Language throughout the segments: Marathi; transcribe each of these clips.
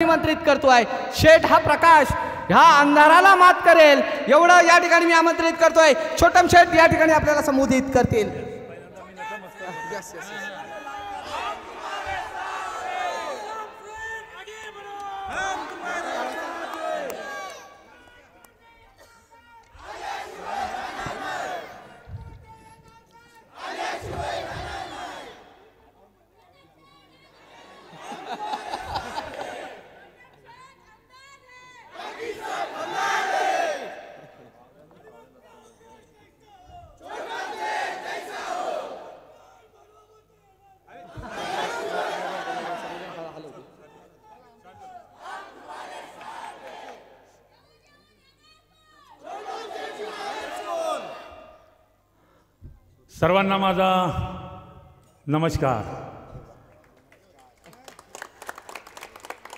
आमंत्रित करतोय। शेठ हा प्रकाश ह्या अंधाराला मात करेल एवढं या ठिकाणी मी आमंत्रित करतोय। छोटम शेठ या ठिकाणी आपल्याला संबोधित करतील। सर्वांना माझा नमस्कार।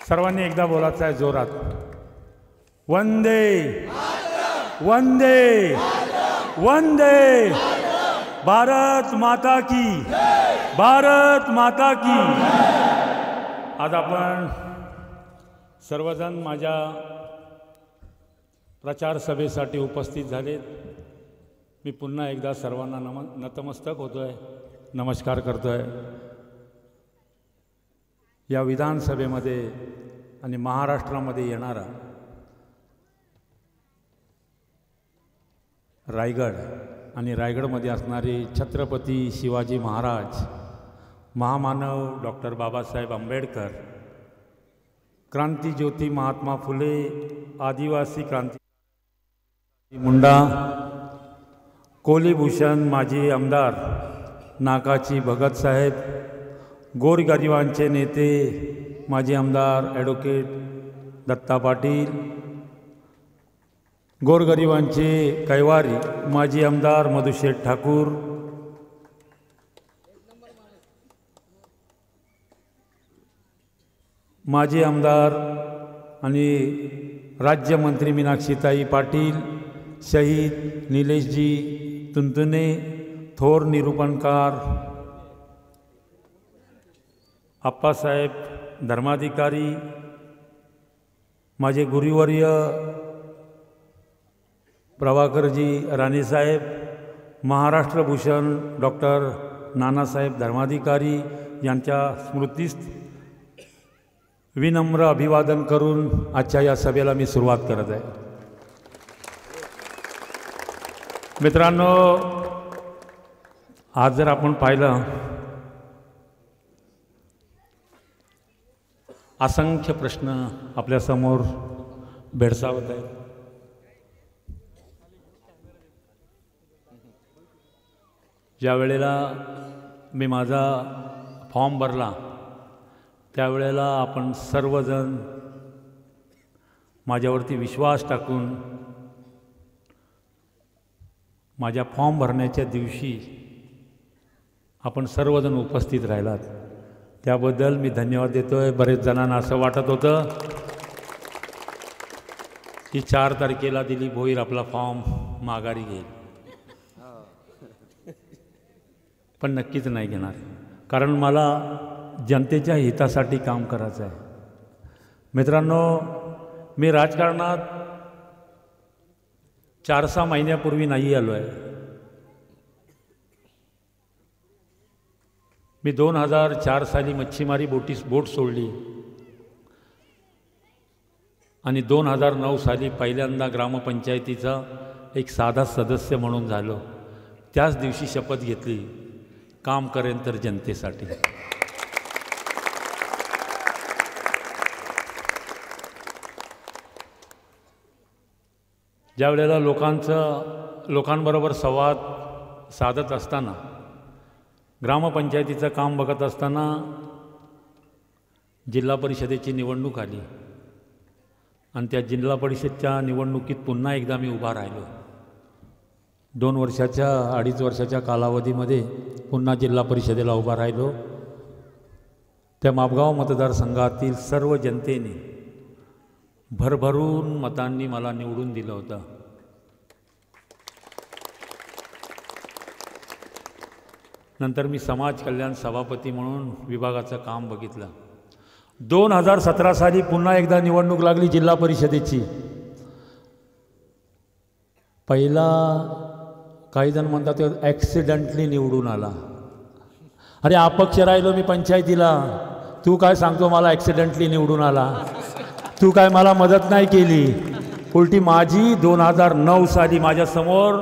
सर्वांनी एकदा बोलायचं आहे जोरात, वंदे वंदे वंदे भारत माता की, भारत माता की। आज आपण सर्वजण माझ्या प्रचार सभेसाठी उपस्थित झालेत। मी पुन्हा एकदा सर्वांना नतमस्तक होतोय, नमस्कार करतोय। या विधानसभेमध्ये आणि महाराष्ट्रामध्ये येणारा रायगड आणि रायगडमध्ये असणारे छत्रपती शिवाजी महाराज, महामानव डॉक्टर बाबासाहेब आंबेडकर, क्रांतिज्योती महात्मा फुले, आदिवासी क्रांती मुंडा, कोलीभूषण माजी आमदार नाकाची भगतसाहेब, गोरगरिबांचे नेते माजी आमदार ॲडव्होकेट दत्ता पाटील, गोरगरिबांचे कैवारी माजी आमदार मधुशेठ ठाकूर, माजी आमदार आणि राज्यमंत्री मीनाक्षीताई पाटील, शहीद निलेशजी तुंतुने, थोर निरूपणकार आप्पासाहेब धर्माधिकारी, माझे गुरुवर्य प्रभाकरजी राणेसाहेब, महाराष्ट्रभूषण डॉक्टर नानासाहेब धर्माधिकारी यांच्या स्मृतीस विनम्र अभिवादन करून आजच्या या सभेला मी सुरुवात करत आहे। मित्रांनो, आज जर आपण पाहिलं असंख्य प्रश्न आपल्यासमोर भेडसावत आहेत। ज्या वेळेला मी माझा फॉर्म भरला त्यावेळेला आपण सर्वजण माझ्यावरती विश्वास टाकून माझ्या फॉर्म भरण्याच्या दिवशी आपण सर्वजण उपस्थित राहिलात, त्याबद्दल मी धन्यवाद देतोय। बरेच जणांना असं वाटत होतं की 4 तारखेला दिलीप भोईर आपला फॉर्म माघारी घेईल, पण नक्कीच नाही घेणार, कारण मला जनतेच्या हितासाठी काम करायचं आहे। मित्रांनो, मी राजकारणात 4-6 महिन्यापूर्वी नाही आलो आहे। मी 2004 साली मच्छीमारी बोट सोडली आणि 2009 साली पहिल्यांदा ग्रामपंचायतीचा एक साधा सदस्य म्हणून झालो। त्याच दिवशी शपथ घेतली, काम करेन तर जनतेसाठी। ज्या वेळेला लोकांबरोबर संवाद साधत असताना, ग्रामपंचायतीचं काम बघत असताना जिल्हा परिषदेची निवडणूक आली आणि त्या जिल्हा परिषदच्या निवडणुकीत पुन्हा एकदा मी उभा राहिलो। 2-2.5 वर्षाच्या कालावधीमध्ये पुन्हा जिल्हा परिषदेला उभा राहिलो। त्या मापगाव मतदारसंघातील सर्व जनतेने भरभरून मतांनी मला निवडून दिलं होतं। नंतर मी समाज कल्याण सभापती म्हणून विभागाचं काम बघितलं 2017 साली पुन्हा एकदा निवडणूक लागली जिल्हा परिषदेची. पहिला काही जण म्हणतात ॲक्सिडेंटली निवडून आला. अरे अपक्ष राहिलो मी पंचायतीला, तू काय सांगतो मला ॲक्सिडेंटली निवडून आला? तू काय मला मदत नाही केली. उलटी माझी 2009 साली माझ्यासमोर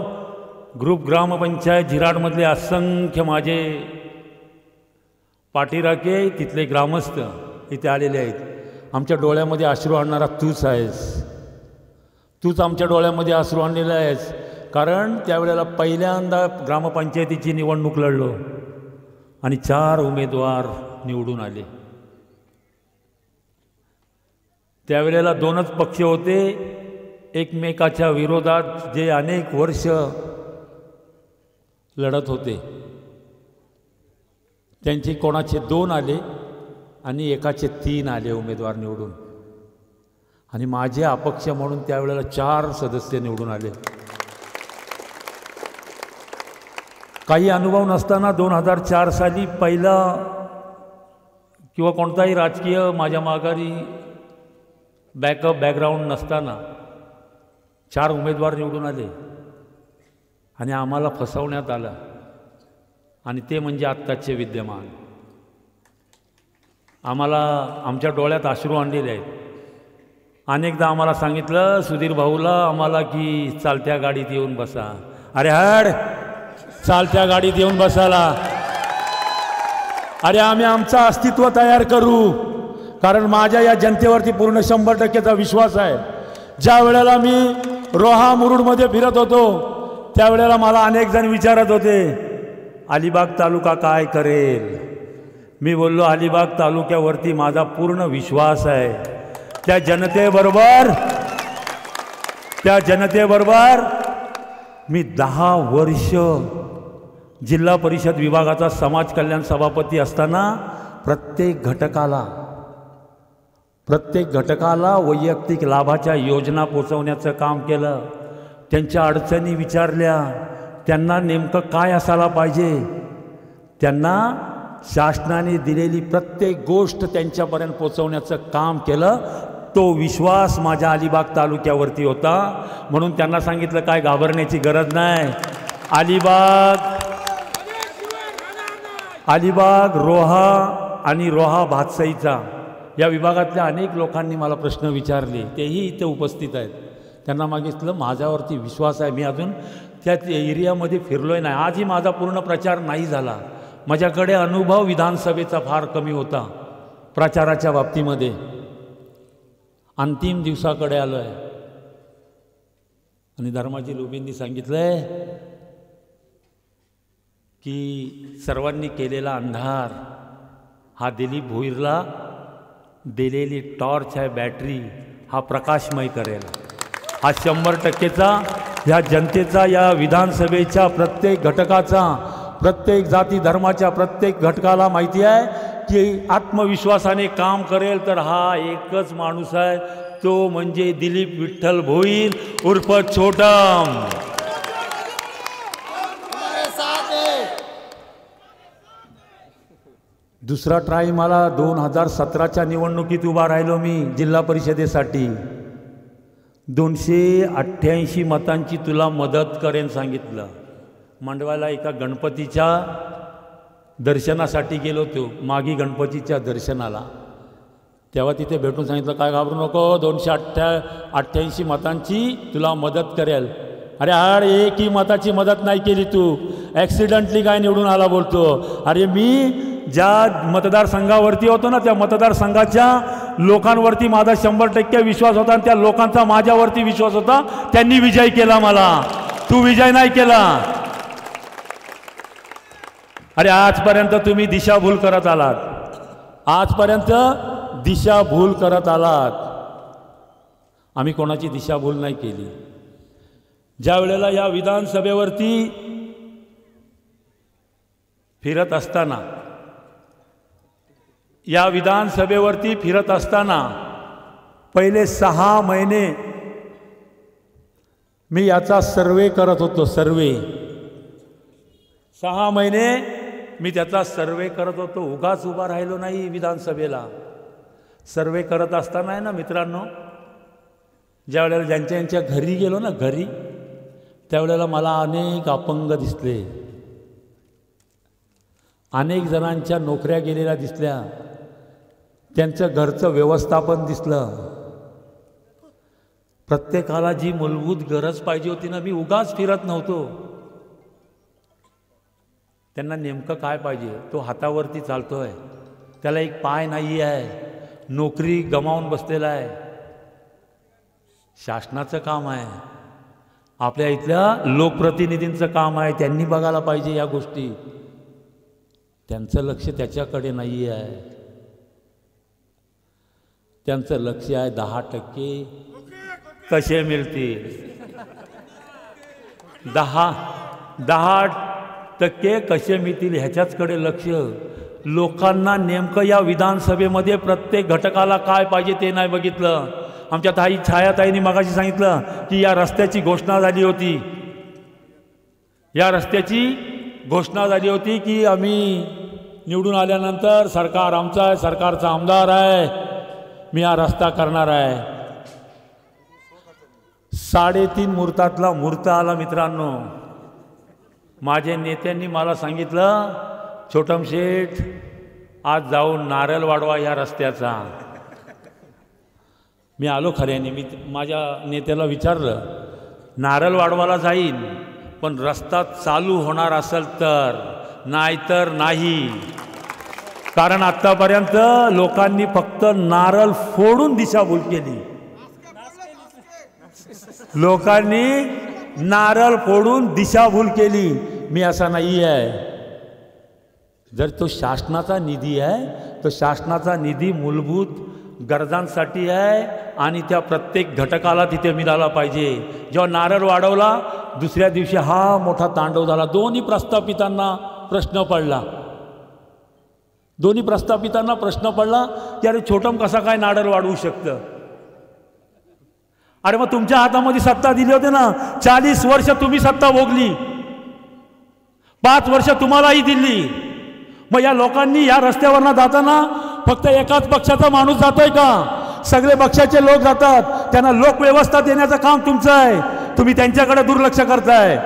ग्रुप ग्रामपंचायत झिराडमधले असंख्य माझे पाठीराखे तिथले ग्रामस्थ इथे आलेले आहेत. आमच्या डोळ्यामध्ये अश्रू आणणारा तूच आहेस, तूच आमच्या डोळ्यामध्ये अश्रू आणलेला आहेस. कारण त्यावेळेला पहिल्यांदा ग्रामपंचायतीची निवडणूक लढलो आणि 4 उमेदवार निवडून आले. त्यावेळेला 2च पक्ष होते एकमेकाच्या विरोधात जे अनेक वर्ष लढत होते. त्यांचे कोणाचे 2 आले आणि एकाचे 3 आले उमेदवार निवडून. आणि माझे अपक्ष म्हणून त्यावेळेला 4 सदस्य निवडून आले. काही अनुभव नसताना 2004 साली पहिला किंवा कोणताही राजकीय माझ्या माघारी बॅकग्राऊंड नसताना 4 उमेदवार निवडून आले आणि आम्हाला फसवण्यात आलं. आणि ते म्हणजे आत्ताचे विद्यमान. आम्हाला आमच्या डोळ्यात अश्रू आणलेले आहेत. अनेकदा आम्हाला सांगितलं सुधीर भाऊला आम्हाला की चालत्या गाडीत येऊन बसा. अरे हड, चालत्या गाडीत येऊन बसायला? अरे आम्ही आमचं अस्तित्व तयार करू. कारण माझ्या या जनतेवरती पूर्ण 100% विश्वास आहे. ज्या वेळेला मी रोहा मुरुडमध्ये फिरत होतो त्यावेळेला मला अनेक जण विचारत होते अलिबाग तालुका काय करेल. मी बोललो अलिबाग तालुक्यावरती माझा पूर्ण विश्वास आहे. त्या जनतेबरोबर मी 10 वर्ष जिल्हा परिषद विभागाचा समाज कल्याण सभापती असताना प्रत्येक घटकाला वैयक्तिक लाभाच्या योजना पोचवण्याचं काम केलं. त्यांच्या अडचणी विचारल्या, त्यांना नेमकं काय असायला पाहिजे, त्यांना शासनाने दिलेली प्रत्येक गोष्ट त्यांच्यापर्यंत पोचवण्याचं काम केलं. तो विश्वास माझ्या अलिबाग तालुक्यावरती होता. म्हणून त्यांना सांगितलं काय घाबरण्याची गरज नाही. अलिबाग रोहा आणि रोहा भातसईचा या विभागातल्या अनेक लोकांनी मला प्रश्न विचारले, तेही इथे उपस्थित आहेत. त्यांना मागितलं माझ्यावरती विश्वास आहे. मी अजून त्या एरियामध्ये फिरलोय नाही. आजही माझा पूर्ण प्रचार नाही झाला. माझ्याकडे अनुभव विधानसभेचा फार कमी होता प्रचाराच्या बाबतीमध्ये. अंतिम दिवसाकडे आलो आहे आणि धर्माजी लोबींनी सांगितलंय की सर्वांनी केलेला अंधार हा दिलीप भोईरला दिलेली टॉर्च आहे, बॅटरी हा प्रकाशमय करेल. हा 100%चा या जनतेचा, या विधानसभेच्या प्रत्येक घटकाचा, प्रत्येक जाती धर्माच्या प्रत्येक घटकाला माहिती आहे की आत्मविश्वासाने काम करेल तर हा एकच माणूस आहे, तो म्हणजे दिलीप विठ्ठल भोईर उर्फ छोटम. दुसरा ट्राय मला 2017च्या निवडणुकीत उभा राहिलो मी जिल्हा परिषदेसाठी. 288 मतांची तुला मदत करेन सांगितलं. मांडवाला एका गणपतीच्या दर्शनासाठी गेलो होतो, मागी गणपतीच्या दर्शनाला. तेव्हा तिथे भेटून सांगितलं काय घाबरू नको, 288 मतांची तुला मदत करेल. अरे हाड, एकही मताची मदत नाही केली तू, ॲक्सिडेंटली काय निवडून आला बोलतो. अरे मी ज्या मतदारसंघावरती होतो ना त्या मतदारसंघाच्या लोकांवरती माझा 100% विश्वास होता आणि त्या लोकांचा माझ्यावरती विश्वास होता. त्यांनी विजय केला मला, तू विजय नाही केला. अरे आजपर्यंत तुम्ही दिशाभूल करत आलात, आजपर्यंत दिशाभूल करत आलात. आम्ही कोणाची दिशाभूल नाही केली. ज्या वेळेला या विधानसभेवरती फिरत असताना पहिले 6 महिने मी याचा सर्वे करत होतो. 6 महिने मी त्याचा सर्वे करत होतो. उगाच उभा राहिलो नाही विधानसभेला. सर्वे करत असताना आहे ना मित्रांनो, ज्या वेळेला ज्यांच्या घरी गेलो ना घरी, त्यावेळेला मला अनेक अपंग दिसले, अनेक जणांच्या नोकऱ्या गेलेल्या दिसल्या, त्यांचं घरचं व्यवस्थापन दिसलं. प्रत्येकाला जी मूलभूत गरज पाहिजे होती ना, मी उगाच फिरत नव्हतो. त्यांना नेमकं काय पाहिजे, तो हातावरती चालतोय, त्याला एक पाय नाही आहे, नोकरी गमावून बसलेला आहे. शासनाचं काम आहे, आपल्या इथल्या लोकप्रतिनिधींचं काम आहे, त्यांनी बघायला पाहिजे या गोष्टी. त्यांचं लक्ष त्याच्याकडे नाही आहे. त्यांचं लक्ष आहे 10% कसे मिळतील, 10% कसे मिळतील ह्याच्याचकडे लक्ष. लोकांना नेमकं या विधानसभेमध्ये प्रत्येक घटकाला काय पाहिजे ते नाही बघितलं. आमच्या ताई छायाताईंनी मगाशी सांगितलं की या रस्त्याची घोषणा झाली होती, या रस्त्याची घोषणा झाली होती की आम्ही निवडून आल्यानंतर सरकार आमचं आहे, सरकारचा आमदार आहे, मी हा रस्ता करणार आहे. 3.5 मुहूर्तातला मुहूर्त आला मित्रांनो. माझ्या नेत्यांनी मला सांगितलं, छोटम शेठ आज जाऊन नारळ वाढवा या रस्त्याचा. मी आलो खऱ्याने. मी माझ्या नेत्याला विचारलं, नारळ वाढवायला जाईन पण रस्ता चालू होणार असेल तर, नाहीतर नाही. कारण आत्तापर्यंत लोकांनी फक्त नारळ फोडून दिशाभूल केली. लोकांनी नारळ फोडून दिशाभूल केली. मी असा नाही आहे. जर तो शासनाचा निधी आहे, तो शासनाचा निधी मूलभूत गरजांसाठी आहे आणि त्या प्रत्येक घटकाला तिथे मिळाला पाहिजे. जेव्हा नारळ वाढवला, दुसऱ्या दिवशी हा मोठा तांडव झाला. दोन्ही प्रस्थापितांना प्रश्न पडला. दोन्ही प्रस्थापितांना प्रश्न पडला की अरे छोटम कसा काय नारळ वाढवू शकतं. अरे मग तुमच्या हातामध्ये सत्ता दिली होती ना, 40 वर्ष तुम्ही सत्ता भोगली, 5 वर्ष तुम्हालाही दिली. मग या लोकांनी या रस्त्यावरनं जाताना फक्त एकाच पक्षाचा माणूस जातोय का? सगळे पक्षाचे लोक जातात. त्यांना लोकव्यवस्था देण्याचं काम तुमचं आहे. तुम्ही त्यांच्याकडे दुर्लक्ष करताय.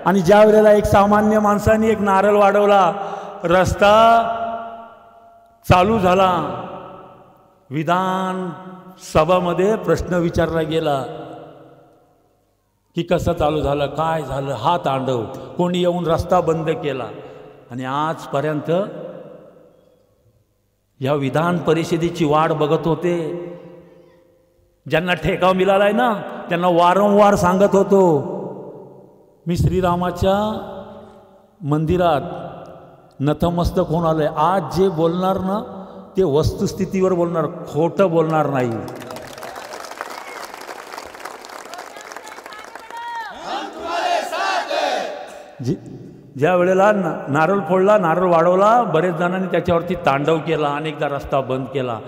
आणि ज्या वेळेला एक सामान्य माणसाने एक नारळ वाढवला, रस्ता चालू झाला, विधान सभामध्ये प्रश्न विचारला गेला की कसं चालू झालं, काय झालं, हा तांडव, कोणी येऊन रस्ता बंद केला. आणि आजपर्यंत या विधान परिषदेची वाट बघत होते. ज्यांना ठेका मिळाला आहे ना, त्यांना वारंवार सांगत होतो, मी श्रीरामाच्या मंदिरात नतमस्तक होऊन आलोय. आज जे बोलणार ना ते वस्तुस्थितीवर बोलणार, खोटं बोलणार नाही. ज्या वेळेला नारळ फोडला, नारळ वाढवला, बरेच जणांनी त्याच्यावरती तांडव केला, अनेकदा रस्ता बंद केला.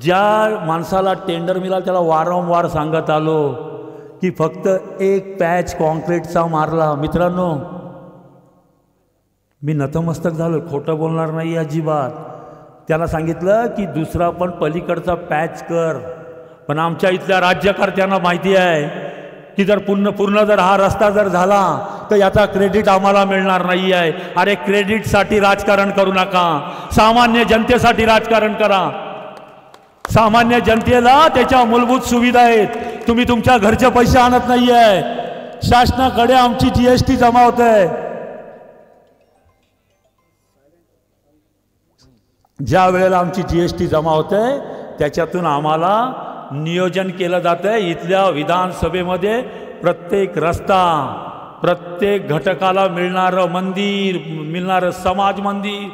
ज्या माणसाला टेंडर मिळाला त्याला वारंवार सांगत आलो की फक्त एक पॅच कॉन्क्रीटचा मारला. मित्रांनो, मी नतमस्तक झालो, खोटं बोलणार नाही अजिबात. त्याला सांगितलं की दुसरा पण पलीकडचा पॅच कर. पण आमच्या इथल्या राज्यकर्त्यांना माहिती आहे की जर पूर्ण जर हा रस्ता जर झाला तर याचा क्रेडिट आम्हाला मिळणार नाही आहे. अरे क्रेडिटसाठी राजकारण करू नका, सामान्य जनतेसाठी राजकारण करा. सामान्य जनतेला त्याच्या मूलभूत सुविधा आहेत. तुम्ही तुमच्या घरचे पैसे आणत नाही आहे. शासनाकडे आमची GST जमा होत आहे. ज्या वेळेला आमची GST जमा होते त्याच्यातून आम्हाला नियोजन केलं जातं. इथल्या विधानसभेमध्ये प्रत्येक रस्ता, प्रत्येक घटकाला मिळणारं मंदिर, मिळणारं समाज मंदिर,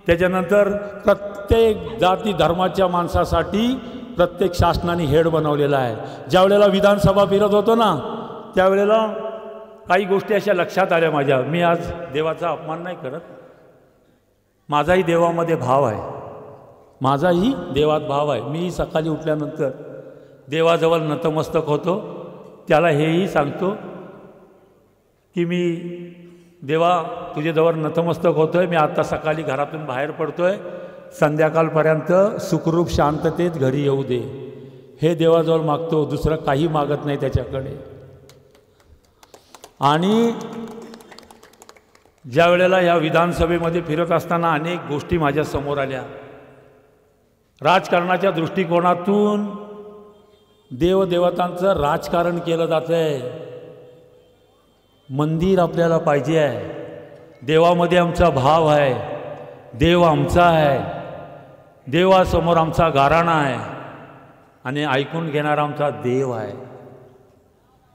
त्याच्यानंतर प्रत्येक जाती धर्माच्या माणसासाठी प्रत्येक शासनाने हेड बनवलेला आहे. ज्या वेळेला विधानसभा फिरत होतो ना, त्यावेळेला काही गोष्टी अशा लक्षात आल्या माझ्या. मी आज देवाचा अपमान नाही करत, माझाही देवामध्ये भाव आहे, माझाही देवात भाव आहे. मी सकाळी उठल्यानंतर देवाजवळ नतमस्तक होतो. त्याला हेही सांगतो की मी देवा तुझ्याजवळ नतमस्तक होतो आहे. मी आत्ता सकाळी घरातून बाहेर पडतो आहे, संध्याकाळपर्यंत सुखरूप शांततेत घरी येऊ दे, हे देवाजवळ मागतो, दुसरं काही मागत नाही त्याच्याकडे. आणि ज्या वेळेला या विधानसभेमध्ये फिरत असताना अनेक गोष्टी माझ्या समोर आल्या. राजकारणाच्या दृष्टिकोनातून देवदेवतांचं राजकारण केलं जातं आहे. मंदिर आपल्याला पाहिजे आहे, देवामध्ये आमचा भाव आहे, देव आमचा आहे, देवासमोर आमचा गाराणा आहे आणि ऐकून घेणारा आमचा देव आहे.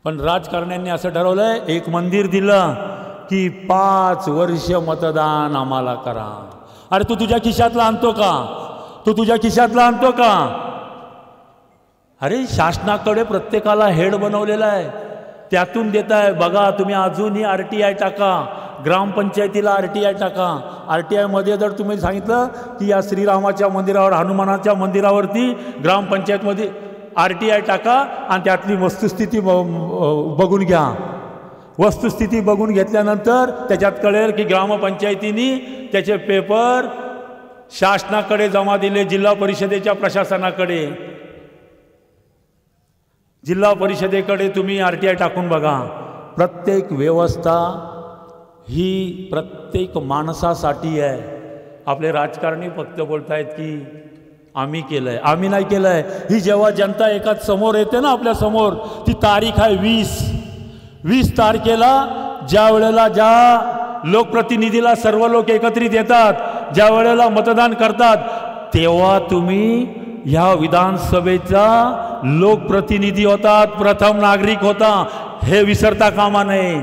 पण राजकारण्यांनी असं ठरवलं आहे, एक मंदिर दिलं की 5 वर्ष मतदान आम्हाला करा. अरे तू तुझ्या खिशातला आणतो का? तू तुझ्या खिशातला आणतो का? अरे शासनाकडे प्रत्येकाला हेड बनवलेला आहे, त्यातून देत आहे. बघा तुम्ही अजूनही RTI टाका, ग्रामपंचायतीला RTI टाका. RTI मध्ये जर तुम्ही सांगितलं की या श्रीरामाच्या मंदिरावर, हनुमानाच्या मंदिरावरती ग्रामपंचायतमध्ये RTI टाका आणि त्यातली वस्तुस्थिती बघून घ्या. वस्तुस्थिती बघून घेतल्यानंतर त्याच्यात कळेल की ग्रामपंचायतीने त्याचे पेपर शासनाकडे जमा दिले, जिल्हा परिषदेच्या प्रशासनाकडे. जिल्हा परिषदेकडे तुम्ही RTI टाकून बघा. प्रत्येक व्यवस्था ही प्रत्येक माणसासाठी आहे. आपले राजकारणी फक्त बोलतायत की आम्ही केलं आहे, आम्ही नाही केलं आहे. ही जेव्हा जनता एकाच समोर येते ना आपल्या समोर, ती तारीख आहे 20 तारखेला. ज्या वेळेला ज्या लोकप्रतिनिधीला सर्व लोक एकत्रित येतात, ज्या वेळेला मतदान करतात, तेव्हा तुम्ही ह्या विधानसभेचा लोकप्रतिनिधी होतात, प्रथम नागरिक होता, हे विसरता कामा नये.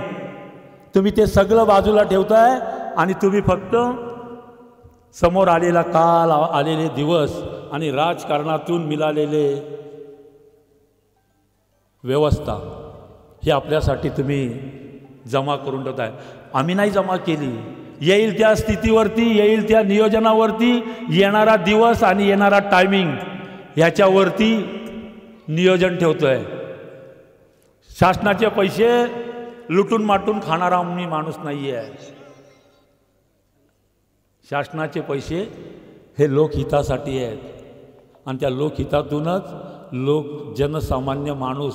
तुम्ही ते सगळं बाजूला ठेवताय आणि तुम्ही फक्त समोर आलेला काल, आलेले दिवस आणि राजकारणातून मिळालेले व्यवस्था हे आपल्यासाठी तुम्ही जमा करून ठेवताय. आम्ही नाही जमा केली. येईल त्या स्थितीवरती, येईल त्या नियोजनावरती, येणारा दिवस आणि येणारा टायमिंग ह्याच्यावरती नियोजन ठेवतोय. शासनाचे पैसे लुटून माटून खाणारा आम्ही माणूस नाही आहे. शासनाचे पैसे हे लोकहितासाठी आहेत आणि त्या लोकहितातूनच जनसामान्य माणूस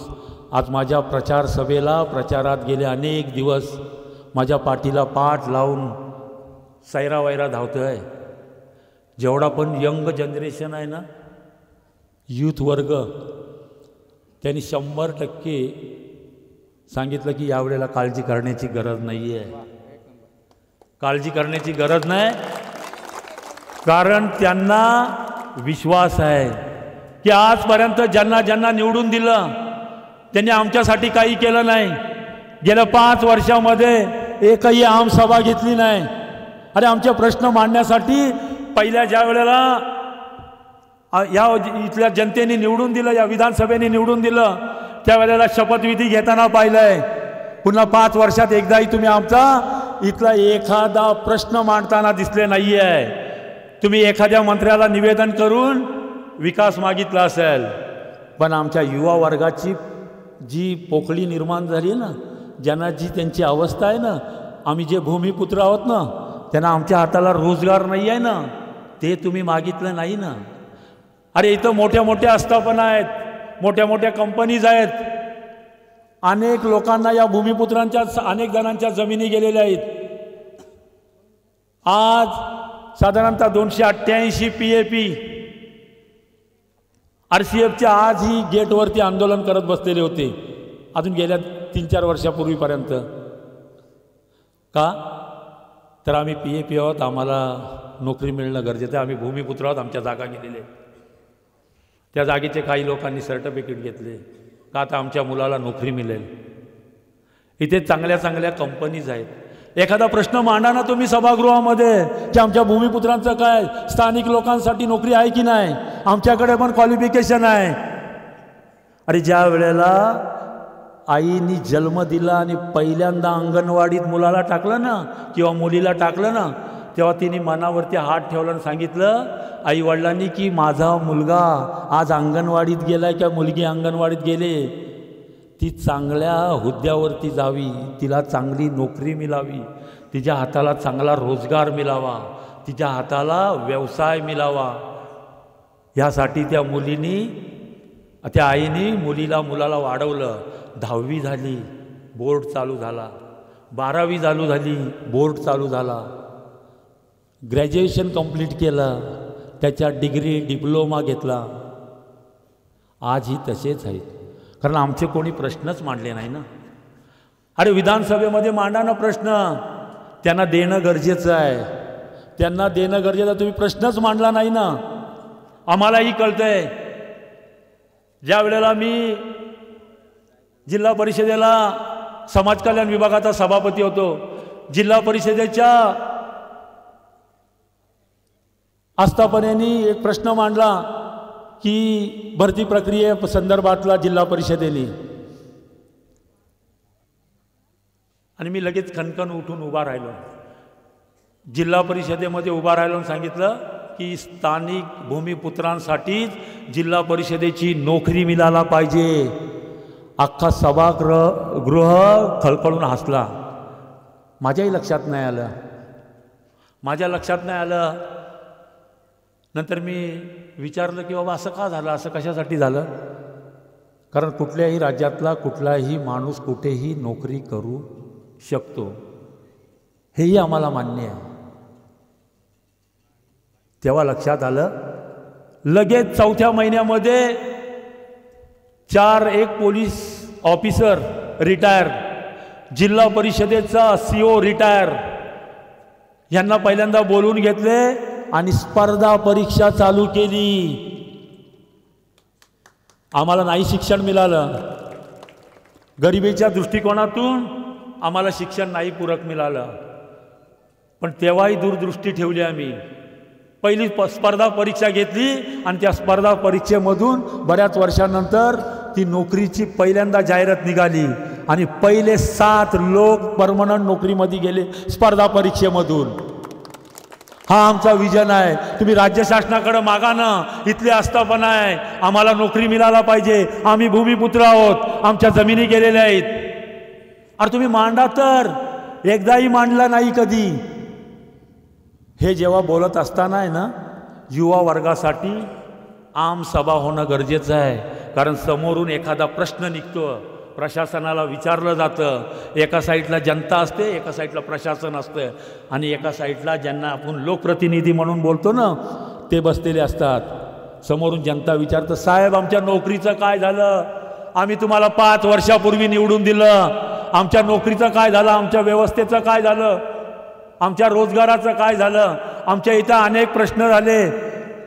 आज माझ्या प्रचार सभेला, प्रचारात गेले अनेक दिवस माझ्या पाठीला पाठ लावून सैरावैरा धावतो आहे. जेवढा पण यंग जनरेशन आहे ना, यूथ वर्ग, त्यांनी 100% सांगितलं की यावेळेला काळजी करण्याची गरज नाही आहे. काळजी करण्याची गरज नाही, कारण त्यांना विश्वास आहे की आजपर्यंत ज्यांना ज्यांना निवडून दिलं त्यांनी आमच्यासाठी काही केलं नाही. गेल्या 5 वर्षामध्ये एकही आमसभा घेतली नाही. अरे आमचे प्रश्न मांडण्यासाठी पहिल्या ज्या वेळेला या इथल्या जनतेने निवडून दिलं, या विधानसभेने निवडून दिलं, त्यावेळेला शपथविधी घेताना पाहिलंय. पुन्हा 5 वर्षात एकदाही तुम्ही आमचा इथला एखादा प्रश्न मांडताना दिसले नाही आहे. तुम्ही एखाद्या मंत्र्याला निवेदन करून विकास मागितला असेल, पण आमच्या युवा वर्गाची जी पोकळी निर्माण झाली ना, ज्यांना जी त्यांची अवस्था आहे ना, आम्ही जे भूमिपुत्र आहोत ना, त्यांना आमच्या हाताला रोजगार नाही आहे ना, ते तुम्ही मागितलं नाही ना. अरे इथं मोठ्या मोठ्या आस्थापना आहेत, मोठ्या मोठ्या कंपनीज आहेत. अनेक लोकांना या भूमिपुत्रांच्या अनेक जणांच्या जमिनी गेलेल्या आहेत. आज साधारणतः 288 PAP RCFच्या आजही गेटवरती आंदोलन करत बसलेले होते, अजून गेल्या 3-4 वर्षापूर्वीपर्यंत. का तर आम्ही PAP आहोत, आम्हाला नोकरी मिळणं गरजेचं आहे, आम्ही भूमिपुत्र आहोत, आमच्या जागा गेलेल्या आहेत. त्या जागेचे काही लोकांनी सर्टिफिकेट घेतले का आता आमच्या मुलाला नोकरी मिळेल. इथे चांगल्या चांगल्या कंपनीज आहेत. एखादा प्रश्न मांडा ना तुम्ही सभागृहामध्ये की आमच्या भूमिपुत्रांचं काय, स्थानिक लोकांसाठी नोकरी आहे की नाही, आमच्याकडे पण क्वालिफिकेशन आहे. अरे ज्या वेळेला आईनी जन्म दिला आणि पहिल्यांदा अंगणवाडीत मुलाला टाकलं ना किंवा मुलीला टाकलं ना, तेव्हा तिने मनावरती हात ठेवला आणि सांगितलं आईवडिलांनी की माझा मुलगा आज अंगणवाडीत गेलाय किंवा मुलगी अंगणवाडीत गेले, ती चांगल्या हुद्द्यावरती जावी, तिला चांगली नोकरी मिळावी, तिच्या हाताला चांगला रोजगार मिळावा, तिच्या हाताला व्यवसाय मिळावा यासाठी त्या मुलीनी त्या आईने मुलाला वाढवलं. 10वी झाली, बोर्ड चालू झाला. 12वी चालू झाली, बोर्ड चालू झाला. ग्रॅज्युएशन कंप्लीट केलं, त्याच्यात डिग्री डिप्लोमा घेतला. आजही तसेच आहेत, कारण आमचे कोणी प्रश्नच मांडले नाही ना. अरे विधानसभेमध्ये मांडा ना प्रश्न, त्यांना देणं गरजेचं आहे, त्यांना देणं गरजेचं. तुम्ही प्रश्नच मांडला नाही ना. आम्हालाही कळतंय, ज्या वेळेला मी जिल्हा परिषदेला समाज कल्याण विभागाचा सभापती होतो, जिल्हा परिषदेच्या आस्थापनेने एक प्रश्न मांडला की भरती प्रक्रिये संदर्भातला जिल्हा परिषदेने, आणि मी लगेच खणखण उठून उभा राहिलो. जिल्हा परिषदेमध्ये उभा राहिलो आणि सांगितलं की स्थानिक भूमिपुत्रांसाठीच जिल्हा परिषदेची नोकरी मिळाला पाहिजे. अख्खा सभागृह खळखळून हसला. माझ्याही लक्षात नाही आलं, माझ्या लक्षात नाही आलं. नंतर मी विचारलं की बाबा असं का झालं, असं कशासाठी झालं. कारण कुठल्याही राज्यातला कुठलाही माणूस कुठेही नोकरी करू शकतो, हेही आम्हाला मान्य आहे. तेव्हा लक्षात आलं. लगेच 4थ्या महिन्यामध्ये 1 पोलीस ऑफिसर रिटायर, जिल्हा परिषदेचा CO रिटायर, यांना पहिल्यांदा बोलवून घेतले आणि स्पर्धा परीक्षा चालू केली. आम्हाला नाही शिक्षण मिळालं, गरिबीच्या दृष्टिकोनातून आम्हाला शिक्षण नाही पूरक मिळालं, पण तेव्हाही दूरदृष्टी ठेवली. आम्ही पहिली स्पर्धा परीक्षा घेतली आणि त्या स्पर्धा परीक्षेमधून बऱ्याच वर्षानंतर ती नोकरीची पहिल्यांदा जाहिरात निघाली आणि पहिले 7 लोक परमनंट नोकरीमध्ये गेले स्पर्धा परीक्षेमधून. हा आमचा विजन आहे. तुम्ही राज्य शासनाकडे मागा ना, इथले आस्थापना आहे, आम्हाला नोकरी मिळायला पाहिजे, आम्ही भूमिपुत्र आहोत, आमच्या जमिनी गेलेल्या आहेत. अरे तुम्ही मांडा तर, एकदाही मांडला नाही कधी. हे जेव्हा बोलत असताना आहे ना, युवा वर्गासाठी आम सभा होणं गरजेचं आहे. कारण समोरून एखादा प्रश्न निघतो, प्रशासनाला विचारलं जातं. एका साईडला जनता असते, एका साईडला प्रशासन असतं, आणि एका साईडला ज्यांना आपण लोकप्रतिनिधी म्हणून बोलतो ना, ते बसलेले असतात. समोरून जनता विचारतं, साहेब आमच्या नोकरीचं काय झालं, आम्ही तुम्हाला 5 वर्षापूर्वी निवडून दिलं, आमच्या नोकरीचं काय झालं, आमच्या व्यवस्थेचं काय झालं, आमच्या रोजगाराचं काय झालं. आमच्या इथं अनेक प्रश्न झाले,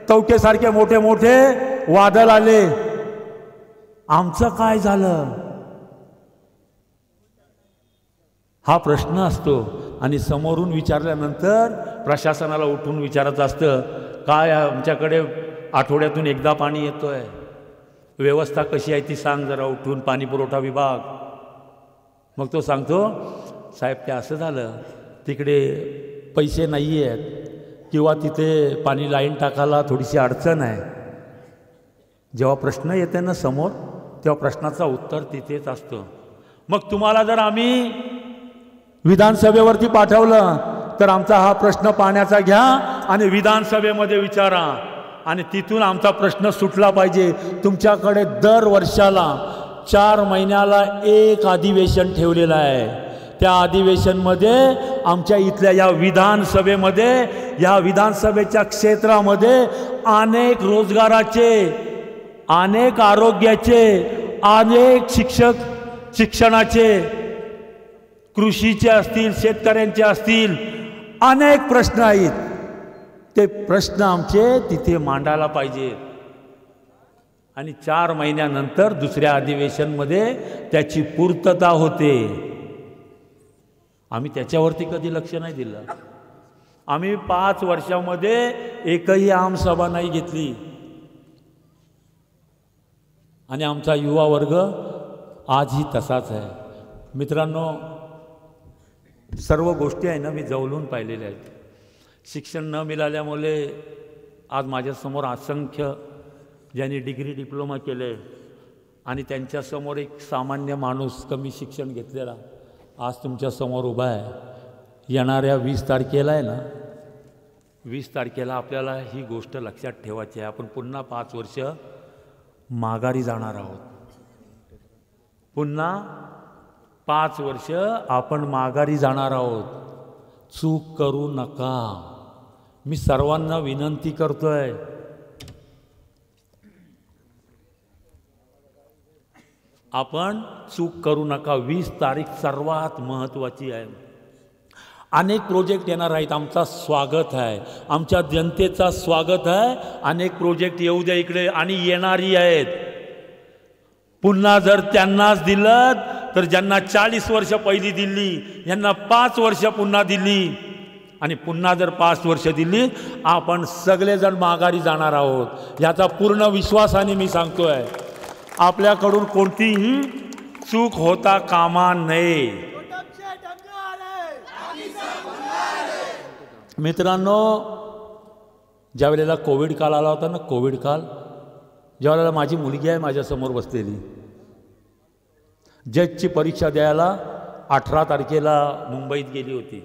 तौकेसारखे मोठे मोठे वादळ आले, आमचं काय झालं, हा प्रश्न असतो. आणि समोरून विचारल्यानंतर प्रशासनाला उठून विचारायचं असतं, काय आमच्याकडे आठवड्यातून एकदा पाणी येतोय, व्यवस्था कशी आहे ती सांग जरा उठून, पाणी पुरवठा विभाग. मग तो सांगतो, साहेब ते असं झालं, तिकडे पैसे नाही आहेत, किंवा तिथे पाणी लाईन टाकायला थोडीशी अडचण आहे. जेव्हा प्रश्न येते ना समोर, तेव्हा प्रश्नाचं उत्तर तिथेच असतं. मग तुम्हाला जर आम्ही विधानसभेवरती पाठवलं तर आमचा हा प्रश्न पाण्याचा घ्या आणि विधानसभेमध्ये विचारा, आणि तिथून आमचा प्रश्न सुटला पाहिजे. तुमच्याकडे दर वर्षाला 4 महिन्याला एक अधिवेशन ठेवलेलं आहे. त्या अधिवेशनमध्ये आमच्या इथल्या या विधानसभेमध्ये, या विधानसभेच्या क्षेत्रामध्ये अनेक रोजगाराचे, अनेक आरोग्याचे, अनेक शिक्षणाचे, कृषीचे असतील, शेतकऱ्यांचे असतील, अनेक प्रश्न आहेत. ते प्रश्न आमचे तिथे मांडायला पाहिजेत. आणि 4 महिन्यानंतर दुसऱ्या अधिवेशनमध्ये त्याची पूर्तता होते. आम्ही त्याच्यावरती कधी लक्ष नाही दिलं. आम्ही 5 वर्षामध्ये एकही आमसभा नाही घेतली. आणि आमचा युवा वर्ग आजही तसाच आहे. मित्रांनो, सर्व गोष्टी आहे ना मी जवळून पाहिलेल्या आहेत. शिक्षण न मिळाल्यामुळे आज माझ्यासमोर असंख्य ज्यांनी डिग्री डिप्लोमा केले, आणि त्यांच्यासमोर एक सामान्य माणूस कमी शिक्षण घेतलेला आज तुमच्यासमोर उभा आहे. येणाऱ्या 20 तारखेला आहे ना, 20 तारखेला आपल्याला ही गोष्ट लक्षात ठेवायची आहे. आपण पुन्हा 5 वर्ष माघारी जाणार आहोत. पुन्हा 5 वर्ष आपण माघारी जाणार आहोत. चूक करू नका. मी सर्वांना विनंती करतोय, आपण चूक करू नका. 20 तारीख सर्वात महत्त्वाची आहे. अनेक प्रोजेक्ट येणार आहेत. आमचा स्वागत आहे, आमच्या जनतेचा स्वागत आहे. अनेक प्रोजेक्ट येऊ द्या इकडे आणि येणारी आहेत. पुन्हा जर त्यांनाच दिलं तर ज्यांना 40 वर्ष पहिली दिली यांना 5 वर्ष पुन्हा दिली आणि पुन्हा जर 5 वर्ष दिली आपण सगळेजण माघारी जाणार आहोत. याचा पूर्ण विश्वासाने मी सांगतोय. आपल्याकडून कोणतीही चूक होता कामा नये. मित्रांनो, ज्या वेळेला कोविड काळ आला होता ना, कोविड काळ, ज्या वेळेला माझी मुलगी आहे माझ्यासमोर बसलेली, जजची परीक्षा द्यायला 18 तारखेला मुंबईत गेली होती.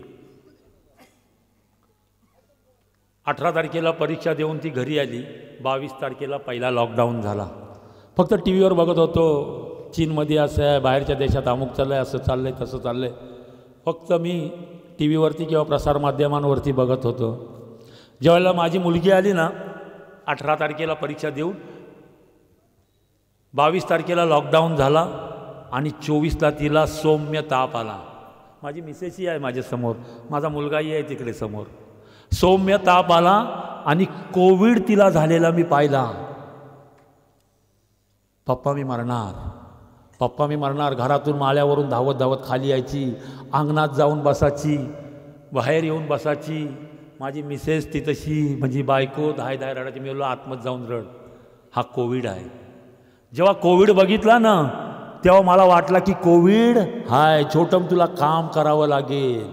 18 तारखेला परीक्षा देऊन ती घरी आली. 22 तारखेला पहिला लॉकडाऊन झाला. फक्त टी व्हीवर बघत होतो, चीनमध्ये असं आहे, बाहेरच्या देशात अमुक चाललं आहे, असं चाललं आहे, तसं चाललं आहे. फक्त मी टी व्हीवरती किंवा प्रसारमाध्यमांवरती बघत होतो. ज्यावेळेला माझी मुलगी आली ना, 18 तारखेला परीक्षा देऊन 22 तारखेला लॉकडाऊन झाला आणि 24ला तिला सौम्य ताप आला. माझी मिसेसही आहे माझ्यासमोर, माझा मुलगाही आहे तिकडे समोर. सौम्य ताप आला आणि कोविड तिला झालेला मी पाहिला. पप्पा मी मरणार, पप्पा मी मरणार. घरातून माळ्यावरून धावत धावत खाली यायची, अंगणात जाऊन बसायची, बाहेर येऊन बसायची. माझी मिसेस ती तशी म्हणजे बायको धाय धाय रडायची. मी बोललो आतमध्ये जाऊन रड, हा कोविड आहे. जेव्हा कोविड बघितला ना तेव्हा मला वाटलं की कोविड हाय, छोटम तुला काम करावं लागेल,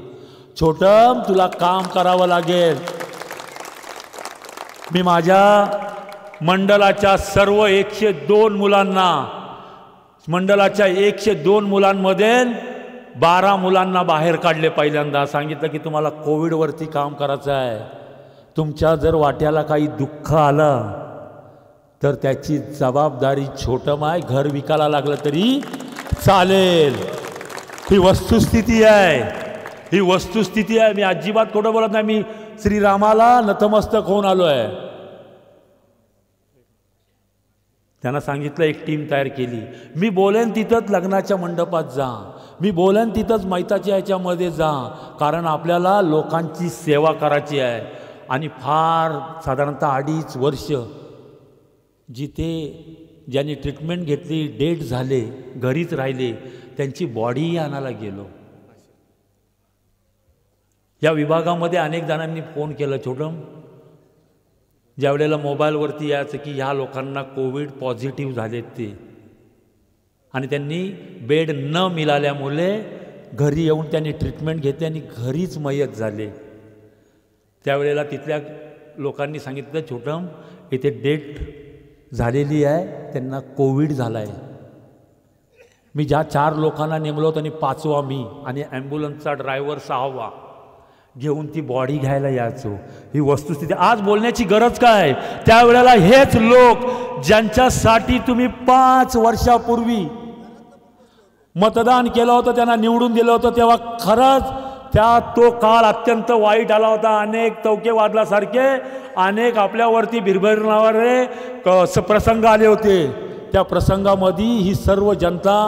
छोटम तुला काम करावं लागेल. मी माझ्या मंडळाच्या सर्व 102 मुलांना, मंडळाच्या 102 मुलांमध्ये 12 मुलांना बाहेर काढले. पहिल्यांदा सांगितलं की तुम्हाला कोविडवरती काम करायचं आहे. तुमच्या जर वाट्याला काही दुःख आलं तर त्याची जबाबदारी छोटं आहे. घर विकायला लागलं तरी चालेल. ही वस्तुस्थिती आहे, ही वस्तुस्थिती आहे. मी अजिबात खोटं बोलत नाही. मी श्रीरामाला नतमस्तक होऊन आलो आहे. त्यांना सांगितलं, एक टीम तयार केली. मी बोलेन तिथंच लग्नाच्या मंडपात जा, मी बोलेन तिथंच मैताच्या ह्याच्यामध्ये जा, कारण आपल्याला लोकांची सेवा करायची आहे. आणि फार साधारणतः 2.5 वर्ष जिथे ज्यांनी ट्रीटमेंट घेतली, डेट झाले, घरीच राहिले, त्यांची बॉडीही आणायला गेलो. या विभागामध्ये अनेक जणांनी फोन केला, छोटं ज्या वेळेला मोबाईलवरती यायचं की ह्या लोकांना कोविड पॉझिटिव्ह झालेत ते, आणि त्यांनी बेड न मिळाल्यामुळे घरी येऊन त्यांनी ट्रीटमेंट घेतली आणि घरीच मयत झाले. त्यावेळेला तिथल्या लोकांनी सांगितलं, छोटं इथे डेट झालेली आहे, त्यांना कोविड झाला आहे. मी ज्या 4 लोकांना नेमलो होतो आणि 5वा मी, आणि ॲम्ब्युलन्सचा ड्रायव्हर 6वा घेऊन ती बॉडी घ्यायला यायचो. ही वस्तुस्थिती. आज बोलण्याची गरज काय? त्यावेळेला हेच लोक ज्यांच्यासाठी तुम्ही 5 वर्षापूर्वी मतदान केलं होतं, त्यांना निवडून दिलं होतं, तेव्हा खरंच तो काळ अत्यंत वाईट आला होता. अनेक तवके वादलासारखे अनेक आपल्यावरती भिरभिरणारे प्रसंग आले होते. त्या प्रसंगामध्ये ही सर्व जनता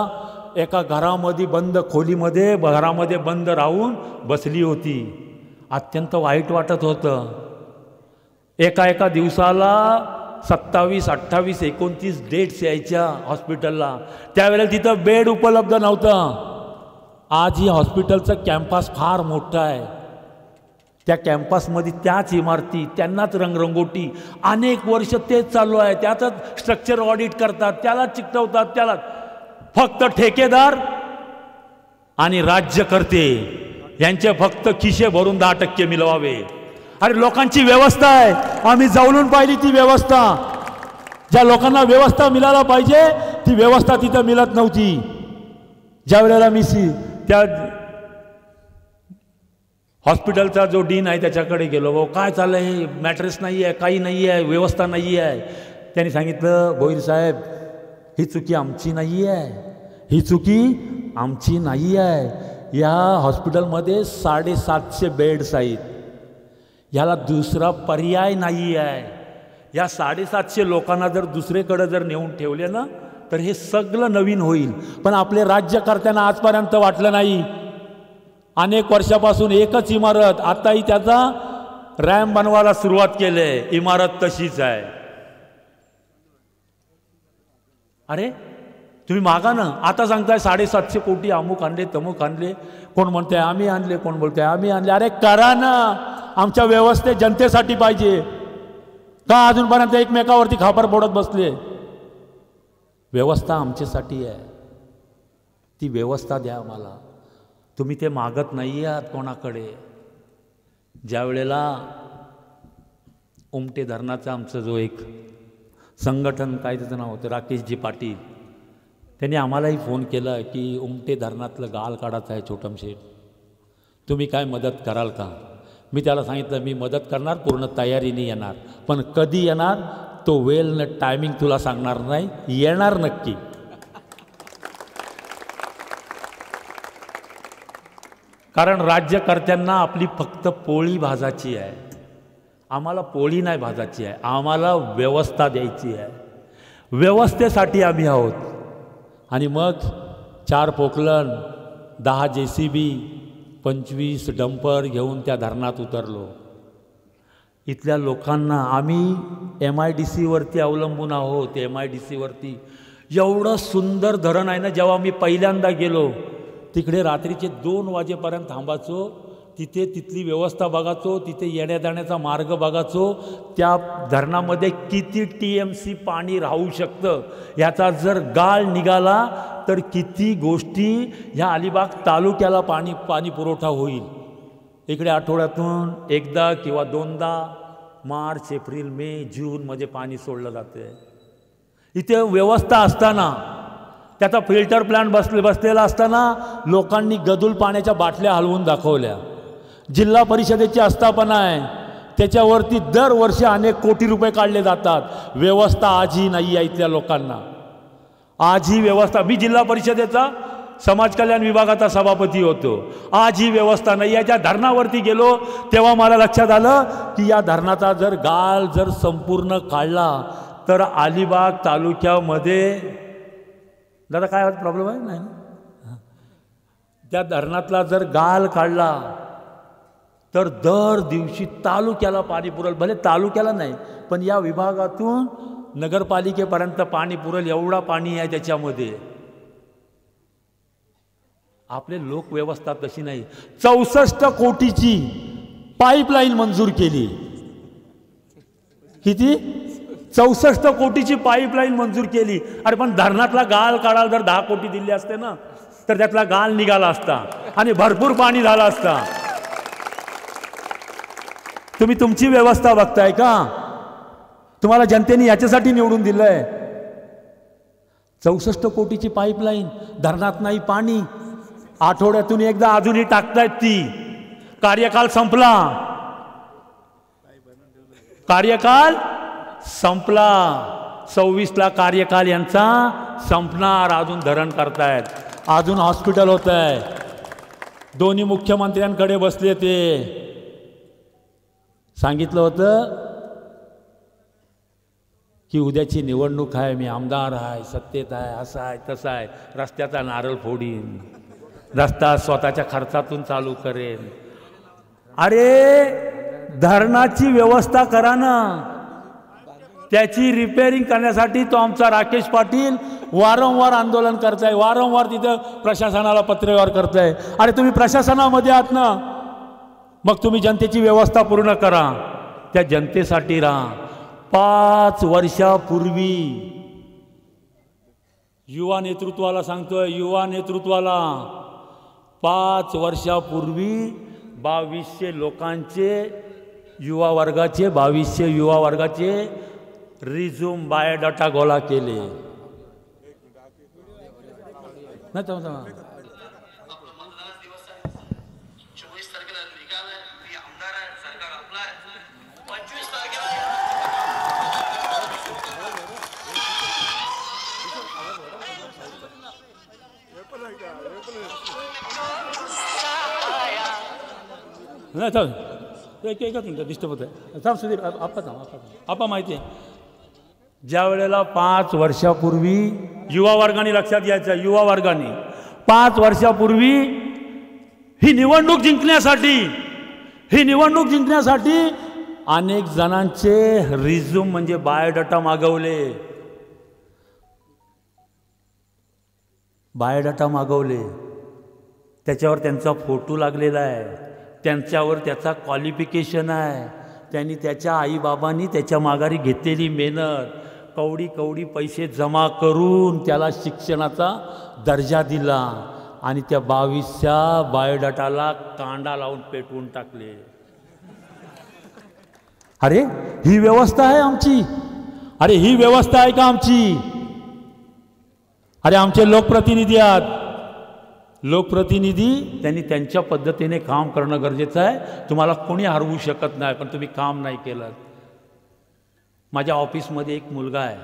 एका घरामध्ये बंद खोलीमध्ये घरामध्ये बंद राहून बसली होती. अत्यंत वाईट वाटत होतं. एका दिवसाला 27, 28, 29 डेट्स यायच्या हॉस्पिटलला. त्यावेळेला तिथं बेड उपलब्ध नव्हतं. आज ही हॉस्पिटलचं कॅम्पस फार मोठं आहे. त्या कॅम्पसमध्ये त्याच इमारती, त्यांनाच रंगरंगोटी, अनेक वर्ष तेच चालू आहे. त्यातच स्ट्रक्चर ऑडिट करतात, त्यालाच चिकटवतात, त्यालाच. फक्त ठेकेदार आणि राज्यकर्ते यांचे फक्त खिशे भरून 10% मिळवावे. अरे लोकांची व्यवस्था आहे, आम्ही जाऊन पाहिली ती व्यवस्था. ज्या लोकांना व्यवस्था मिळायला पाहिजे ती व्यवस्था तिथं मिळत नव्हती. ज्या वेळेला मी त्या हॉस्पिटलचा जो डीन आहे त्याच्याकडे गेलो, भाऊ काय चाललं आहे, मॅट्रेस नाही आहे, काही नाही आहे, व्यवस्था नाही आहे. त्यांनी सांगितलं, भोईर साहेब ही चुकी आमची नाही आहे, ही चुकी आमची नाही आहे. या हॉस्पिटलमध्ये 750 बेड्स आहेत, ह्याला दुसरा पर्याय नाही आहे. या 750 लोकांना जर दुसरीकडे जर नेऊन ठेवले ना तर हे सगळं नवीन होईल. पण आपले राज्यकर्त्यांना आजपर्यंत वाटलं नाही. अनेक वर्षापासून एकच इमारत, आताही त्याचा रॅम्प बनवायला सुरुवात केली आहे, इमारत तशीच आहे. अरे तुम्ही मागा ना, आता सांगताय 750 कोटी अमुक आणले तमुक आणले, कोण म्हणताय आम्ही आणले, कोण बोलताय आम्ही आणले. अरे करा ना, आमच्या व्यवस्थेत जनतेसाठी पाहिजे का अजूनपर्यंत एकमेकावरती खापर फोडत बसले. व्यवस्था आमच्यासाठी आहे, ती व्यवस्था द्या आम्हाला. तुम्ही ते मागत नाही आहात कोणाकडे. ज्या वेळेला उमटे धरणाचा आमचं जो एक संघटन, काय त्याचं नाव होतं, राकेशजी पाटील, त्यांनी आम्हालाही फोन केला की उमटे धरणातलं गाळ काढायचं आहे छोटम शेठ, तुम्ही काय मदत कराल का. मी त्याला सांगितलं मी मदत करणार, पूर्ण तयारीने येणार, पण कधी येणार तो वेळ न टायमिंग तुला सांगणार नाही, येणार नक्की. कारण राज्यकर्त्यांना आपली फक्त पोळी भाजायची आहे, आम्हाला पोळी नाही भाजायची आहे, आम्हाला व्यवस्था द्यायची आहे. व्यवस्थेसाठी आम्ही आहोत. आणि मग 4 पोकलन, 10 JCB, 25 डंपर घेऊन त्या धरणात उतरलो. इथल्या लोकांना, आम्ही MIDCवरती अवलंबून आहोत. MIDCवरती एवढं सुंदर धरण आहे ना. जेव्हा मी पहिल्यांदा गेलो तिकडे रात्रीचे 2 वाजेपर्यंत थांबायचो, तिथे तिथली व्यवस्था बघायचो, तिथे येण्या जाण्याचा मार्ग बघायचो. त्या धरणामध्ये किती TMC पाणी राहू शकतं, याचा जर गाळ निघाला तर किती गोष्टी ह्या अलिबाग तालुक्याला पाणी पुरवठा होईल. इकडे आठवड्यातून एकदा किंवा 2दा मार्च, एप्रिल, मे, जूनमध्ये पाणी सोडलं जाते. इथे व्यवस्था असताना, त्याचा फिल्टर प्लांट बसलेला असताना लोकांनी गदूल पाण्याच्या बाटल्या हलवून दाखवल्या. जिल्हा परिषदेची आस्थापना आहे, त्याच्यावरती दरवर्षी अनेक कोटी रुपये काढले जातात. व्यवस्था आजही नाही आहे इथल्या लोकांना, आजही व्यवस्था. मी जिल्हा परिषदेचा समाज कल्याण विभागाचा सभापती होतो, आजही व्यवस्था नाही आहे. ज्या धरणावरती गेलो तेव्हा मला लक्षात आलं की या धरणाचा जर गाळ जर संपूर्ण काढला तर अलिबाग तालुक्यामध्ये, दादा काय प्रॉब्लेम आहे नाही, त्या धरणातला जर गाळ काढला तर दर दिवशी तालुक्याला पाणी पुरेल. भले तालुक्याला नाही पण या विभागातून नगरपालिकेपर्यंत पाणी पुरेल एवढा पाणी आहे त्याच्यामध्ये. आपले लोकव्यवस्था तशी नाही. 64 कोटीची पाईपलाईन मंजूर केली. किती? 64 कोटीची पाईपलाईन मंजूर केली. अरे पण धरणातला गाळ काढायला जर 10 कोटी दिले असते ना तर त्यातला गाळ निघाला असता आणि भरपूर पाणी झालं असता. तुम्ही तुमची व्यवस्था बघताय का? तुम्हाला जनतेने याच्यासाठी निवडून दिलंय. 64 कोटीची पाईपलाईन, धरणात नाही पाणी, आठवड्यातून एकदा अजूनही टाकतायत ती. कार्यकाल संपला, कार्यकाल संपला, 26ला कार्यकाल यांचा संपणार. अजून धरण करतायत, अजून हॉस्पिटल होत आहे. दोन्ही मुख्यमंत्र्यांकडे बसले, ते सांगितलं होतं की उद्याची निवडणूक आहे, मी आमदार आहे, सत्तेत आहे, असं आहे तसं आहे, रस्त्याचा नारळ फोडीन, रस्ता स्वतःच्या खर्चातून चालू करेन. अरे धरणाची व्यवस्था करा ना. त्याची रिपेअरिंग करण्यासाठी तो आमचा राकेश पाटील वारंवार आंदोलन करताय, वारंवार तिथं प्रशासनाला पत्रव्यवहार करताय. अरे तुम्ही प्रशासनामध्ये आहात ना, मग तुम्ही जनतेची व्यवस्था पूर्ण करा, त्या जनतेसाठी राहा. 5 वर्षापूर्वी युवा नेतृत्वाला सांगतोय, युवा नेतृत्वाला 5 वर्षापूर्वी 2200 लोकांचे, युवा वर्गाचे 2200 युवा वर्गाचे रिझ्यूम बायोडाटा गोळा केले. नाही नाही थांब एकच मिनटं डिस्टर्ब होत आहे. थांब सुधीर आपा माहिती आहे ज्या वेळेला 5 वर्षापूर्वी युवा वर्गाने लक्षात घ्यायचं, युवा वर्गाने 5 वर्षापूर्वी ही निवडणूक जिंकण्यासाठी अनेक जणांचे रिझ्यूम म्हणजे बायोडाटा मागवले, त्याच्यावर त्यांचा फोटो लागलेला आहे, त्यांच्यावर त्याचा क्वालिफिकेशन आहे, त्यांनी त्याच्या आईबाबांनी त्याच्या माघारी घेतलेली मेहनत, कवडी पैसे जमा करून त्याला शिक्षणाचा दर्जा दिला आणि त्या 22च्या बायोडाटाला कांडा लावून पेटवून टाकले. अरे ही व्यवस्था आहे आमची? अरे ही व्यवस्था आहे का आमची? अरे आमचे लोकप्रतिनिधी आहेत, लोकप्रतिनिधी त्यांनी त्यांच्या पद्धतीने काम करणं गरजेचं आहे. तुम्हाला कोणी हरवू शकत नाही, पण तुम्ही काम नाही केलं. माझ्या ऑफिसमध्ये एक मुलगा आहे,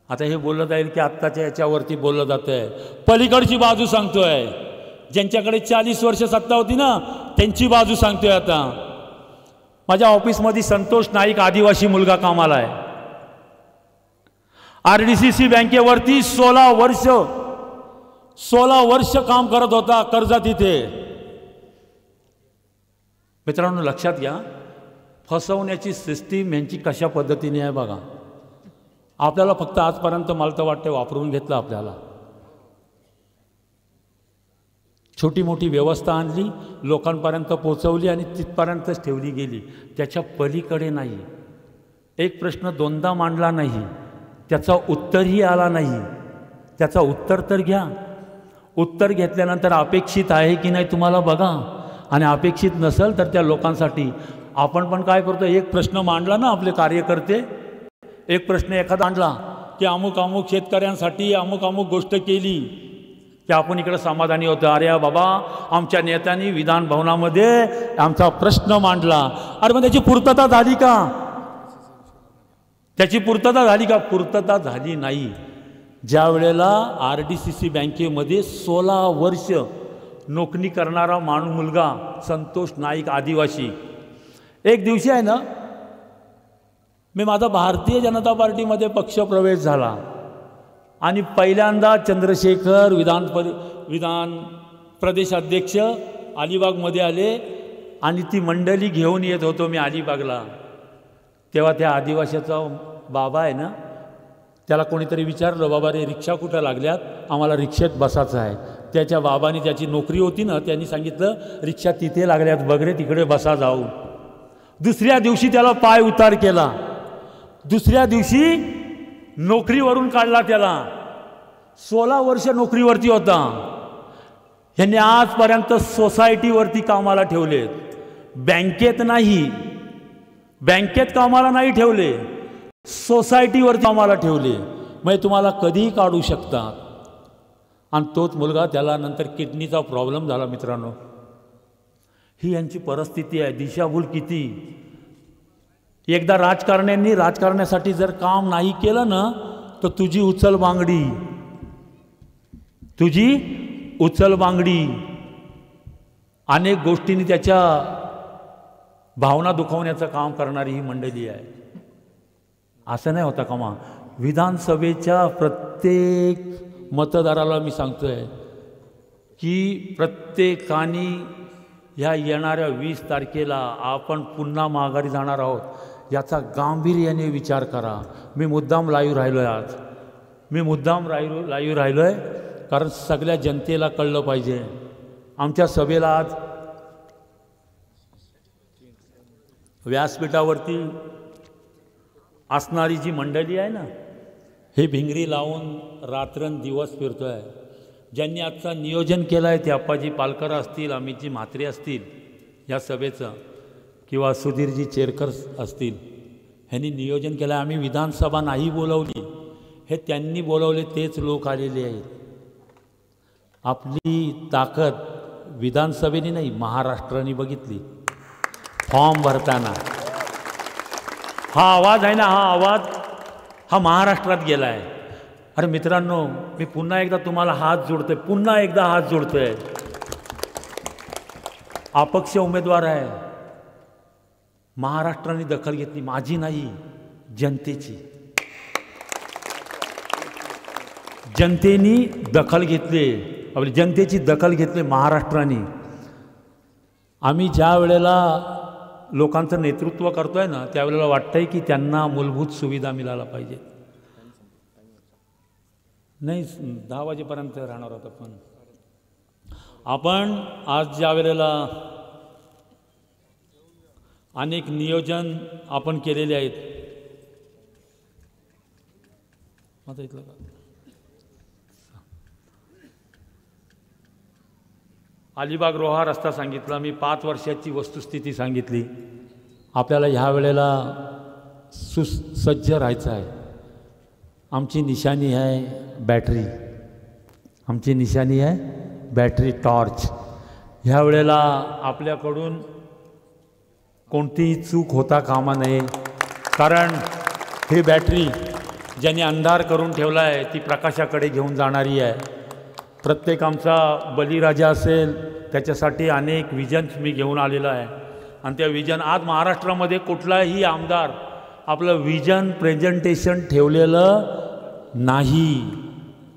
आता हे बोललं जाईल की आत्ताच्या याच्यावरती बोललं जातं आहे, पलीकडची बाजू सांगतोय. ज्यांच्याकडे 40 वर्ष सत्ता होती ना त्यांची बाजू सांगतोय. आता माझ्या ऑफिसमध्ये संतोष नाईक आदिवासी मुलगा कामाला आहे. RDCC बँकेवरती 16 वर्ष काम करत होता कर्जत इथे. मित्रांनो लक्षात घ्या, फसवण्याची सिस्टीम यांची कशा पद्धतीने आहे बघा. आपल्याला फक्त आजपर्यंत मला तर वाटते वापरून घेतलं आपल्याला. छोटी मोठी व्यवस्था आणली, लोकांपर्यंत पोचवली आणि तिथपर्यंतच ठेवली गेली, त्याच्या पलीकडे नाही. एक प्रश्न 2दा मांडला नाही, त्याचा उत्तरही आला नाही. त्याचा उत्तर तर घ्या. उत्तर घेतल्यानंतर अपेक्षित आहे की नाही तुम्हाला बघा, आणि अपेक्षित नसेल तर त्या लोकांसाठी आपण पण काय करतो, एक प्रश्न मांडला ना आपले कार्यकर्ते, एक प्रश्न एखादा मांडला की अमुक शेतकऱ्यांसाठी अमुक गोष्ट केली की आपण इकडं समाधानी होतं. अरे बाबा आमच्या नेत्यांनी विधान भवनामध्ये आमचा प्रश्न मांडला. अरे मग त्याची पूर्तता झाली का? पूर्तता झाली नाही. ज्या वेळेला RDCC बँकेमध्ये 16 वर्ष नोकरी करणारा मुलगा संतोष नाईक आदिवासी, एक दिवशी आहे ना, मी माझा भारतीय जनता पार्टीमध्ये पक्षप्रवेश झाला आणि पहिल्यांदा चंद्रशेखर विधान प्रदेश अध्यक्ष अलिबागमध्ये आले आणि ती मंडळी घेऊन येत होतो मी अलिबागला. तेव्हा त्या आदिवासीचा बाबा आहे ना, त्याला कोणीतरी विचारलं, बाबा रे रिक्षा कुठं लागल्यात, आम्हाला रिक्षेत बसायचं आहे. त्याच्या बाबांनी, त्याची नोकरी होती ना, त्यांनी सांगितलं रिक्षा तिथे लागल्यात बघ रे, तिकडे बसा जाऊ. दुसऱ्या दिवशी त्याला पाय उतार केला, दुसऱ्या दिवशी नोकरीवरून काढला त्याला. 16 वर्ष नोकरीवरती होता. ह्यांनी आजपर्यंत सोसायटीवरती कामाला ठेवलेत, बँकेत कामाला नाही ठेवले, सोसायटीवरती कामाला ठेवले. म्हणजे तुम्हाला कधीही काढू शकतात. आणि तोच मुलगा, त्याला नंतर किडनीचा प्रॉब्लेम झाला. मित्रांनो ही यांची परिस्थिती आहे, दिशाभूल किती. एकदा राजकारण्यांनी राजकारण्यासाठी जर काम नाही केलं ना, तर तुझी उचल बांगडी अनेक गोष्टींनी त्याच्या भावना दुखवण्याचं काम करणारी ही मंडळी आहे. असं नाही होता कामा. विधानसभेच्या प्रत्येक मतदाराला मी सांगतोय की प्रत्येकाने ह्या येणाऱ्या 20 तारखेला आपण पुन्हा माघारी जाणार आहोत, याचा गांभीर्याने विचार करा. मी मुद्दाम लाईव्ह राहिलो आहे कारण सगळ्या जनतेला कळलं पाहिजे. आमच्या सभेला आज व्यासपीठावरती असणारी जी मंडळी आहे ना, हे भिंगरी लावून रात्रंदिवस फिरतो आहे. ज्यांनी आजचा नियोजन केलं आहे ते अप्पाजी पालकर असतील, अमितजी म्हात्रे असतील या सभेचं, किंवा सुधीरजी चेरकर असतील, ह्यांनी नियोजन केलं आहे. आम्ही विधानसभा नाही बोलवली, हे त्यांनी बोलवले, तेच लोक आलेले आहेत. आपली ताकद विधानसभेने नाही, महाराष्ट्राने बघितली. फॉर्म भरताना हा आवाज आहे ना, हा महाराष्ट्रात गेला आहे. अरे मित्रांनो, मी पुन्हा एकदा तुम्हाला हात जोडतोय. अपक्ष उमेदवार आहे. महाराष्ट्राने दखल घेतली, माझी नाही, जनतेची. जनतेने दखल घेतली, आपली जनतेची दखल घेतली महाराष्ट्राने. आम्ही ज्या वेळेला लोकांचं नेतृत्व करतोय ना, त्यावेळेला वाटतंय की त्यांना मूलभूत सुविधा मिळायला पाहिजे. नाही 10 वाजेपर्यंत राहणार होतं, पण आपण आज ज्या वेळेला अनेक नियोजन आपण केलेले आहेत. आता इथलं का अलिबाग रोहा रस्ता सांगितला मी, 5 वर्षाची वस्तुस्थिती सांगितली. आपल्याला ह्या वेळेला सुसज्ज राहायचं आहे. आमची निशाणी आहे बॅटरी, आमची निशाणी आहे बॅटरी टॉर्च. ह्या वेळेला आपल्याकडून कोणतीही चूक होता कामा नये, कारण ही बॅटरी ज्यांनी अंधार करून ठेवला आहे ती प्रकाशाकडे घेऊन जाणारी आहे. प्रत्येक आमचा बलिराजा असेल त्याच्यासाठी अनेक विजन्स मी घेऊन आलेला आहे. आणि त्या विजन आज महाराष्ट्रामध्ये कुठलाही आमदार आपलं विजन प्रेझेंटेशन ठेवलेलं नाही.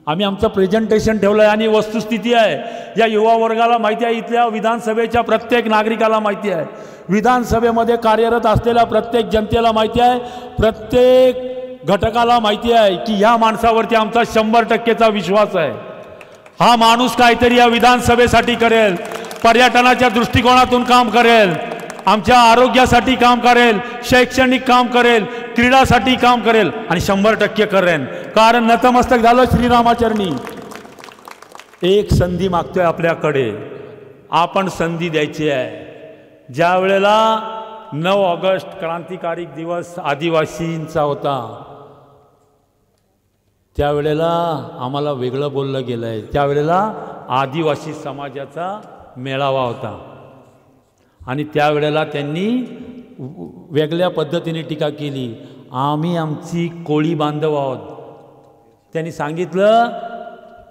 आम्ही आमचं प्रेझेंटेशन ठेवलं आहे. आणि वस्तुस्थिती आहे, या युवा वर्गाला माहिती आहे, इथल्या विधानसभेच्या प्रत्येक नागरिकाला माहिती आहे, विधानसभेमध्ये कार्यरत असलेल्या प्रत्येक जनतेला माहिती आहे, प्रत्येक घटकाला माहिती आहे की ह्या माणसावरती आमचा 100%चा विश्वास आहे. हा माणूस काहीतरी या विधानसभेसाठी करेल, पर्यटनाच्या दृष्टिकोनातून काम करेल, आमच्या आरोग्यासाठी काम करेल, शैक्षणिक काम करेल, क्रीडासाठी काम करेल आणि 100% करेन. कारण नतमस्तक झालं श्रीरामाचरणी. एक संधी मागतोय आपल्याकडे, आपण संधी द्यायची आहे. ज्या वेळेला 9 ऑगस्ट क्रांतिकारी दिवस आदिवासींचा होता, त्यावेळेला आम्हाला वेगळं बोललं गेलं आहे. त्यावेळेला आदिवासी समाजाचा मेळावा होता आणि त्यावेळेला त्यांनी वेगळ्या पद्धतीने टीका केली. आम्ही आमची कोळी बांधव आहोत. त्यांनी सांगितलं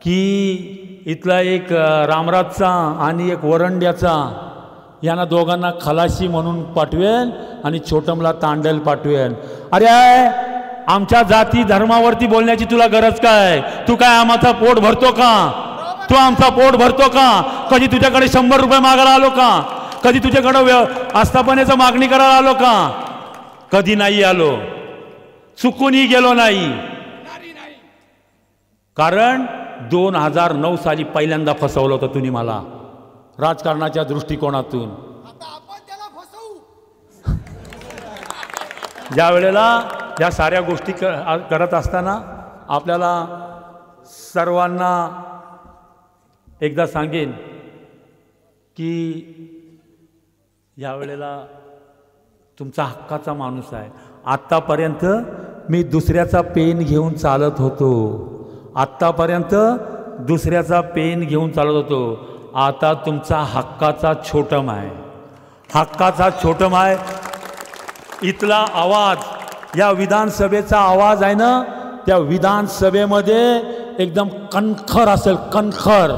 की इथला एक रामराजचा आणि एक वरंड्याचा, यांना दोघांना खलाशी म्हणून पाठवेल आणि छोटमला तांडल पाठवेल. अरे आमच्या जाती धर्मावरती बोलण्याची तुला गरज काय? तू काय आमचा पोट भरतो का? तू आमचा पोट भरतो का? कधी तुझ्याकडे 100 रुपये मागायला आलो का? कधी तुझ्याकडे आस्थापनेचं मागणी करायला आलो का? कधी नाही आलो, चुकूनही गेलो नाही. कारण 2009 साली पहिल्यांदा फसवलं होतं तुम्ही मला राजकारणाच्या दृष्टिकोनातून. ज्या वेळेला या साऱ्या गोष्टी करत असताना आपल्याला सर्वांना एकदा सांगेन की यावेळेला तुमचा हक्काचा माणूस आहे. आत्तापर्यंत मी दुसऱ्याचा पेन घेऊन चालत होतो, आत्तापर्यंत दुसऱ्याचा पेन घेऊन चालत होतो. आता तुमचा हक्काचा छोटम आहे, हक्काचा छोटम आहे. इथला आवाज, या विधानसभेचा आवाज आहे ना, त्या विधानसभेमध्ये एकदम कणखर असेल, कणखर.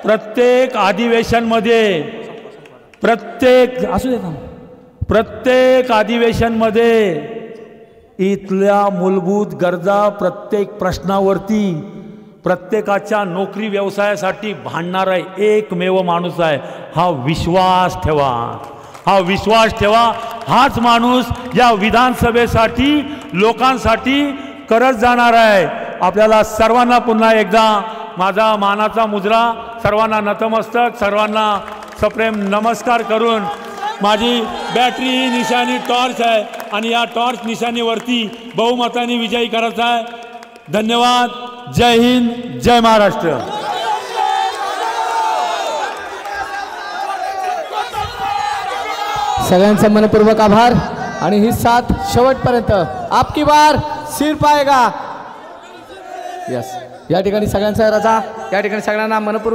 प्रत्येक अधिवेशनमध्ये, प्रत्येक अधिवेशनमध्ये इथल्या मूलभूत गरजा, प्रत्येक प्रश्नावरती, प्रत्येकाच्या नोकरी व्यवसायासाठी भांडणारा एकमेव माणूस आहे. हा विश्वास ठेवा, हा विश्वास ठेवा. हाच माणूस या विधानसभेसाठी, लोकांसाठी करत जाणार आहे. आपल्याला सर्वांना पुन्हा एकदा माझा मानाचा मुजरा, सर्वांना नतमस्तक, सर्वांना सप्रेम नमस्कार करून, माझी बॅटरी निशाणी टॉर्च आहे आणि या टॉर्च निशाणीवरती बहुमताने विजयी करायचा आहे. धन्यवाद. जय हिंद, जय महाराष्ट्र. सगळ्यांचा मनपूर्वक आभार आणि ही साथ शेवटपर्यंत आपकी बार सिर पाएगा. यस, या ठिकाणी सगळ्यांचा रजा, या ठिकाणी सगळ्यांना मनपूर्वक